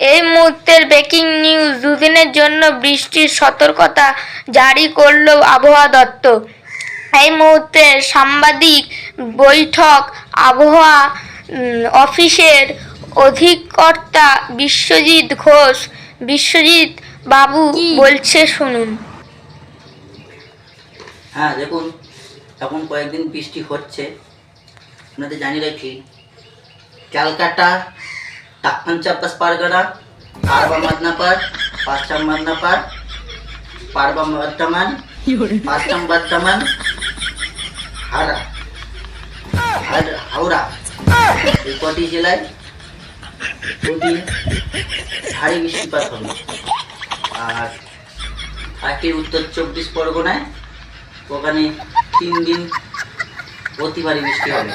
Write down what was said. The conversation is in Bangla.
এই মুহূর্তের ব্রেকিং নিউজ, দুদিনের জন্য বৃষ্টির সতর্কতা জারি করল আবহাওয়া দপ্তর। এই মুহূর্তে সাংবাদিক বৈঠক আবহাওয়া অফিসের অধিকর্তা বিশ্বজিৎ ঘোষ। বিশ্বজিৎ বাবু বলছে, শুনুন। হ্যাঁ দেখুন, এখন কয়েকদিন বৃষ্টি হচ্ছে, আপনাদের জানিয়ে রাখি ক্যালকাটা, দক্ষিণ চব্বিশ পরগনা, পূর্ব মেদিনীপুর, পশ্চিম মেদিনীপুর, পূর্ব বর্ধমান, পশ্চিম বর্ধমান, হাওড়া এই কটি জেলায় দুদিন ভারী বৃষ্টিপাত হবে। আর বাকি উত্তর 24 পরগনায় ওখানে 3 দিন অতি ভারী বৃষ্টি হবে।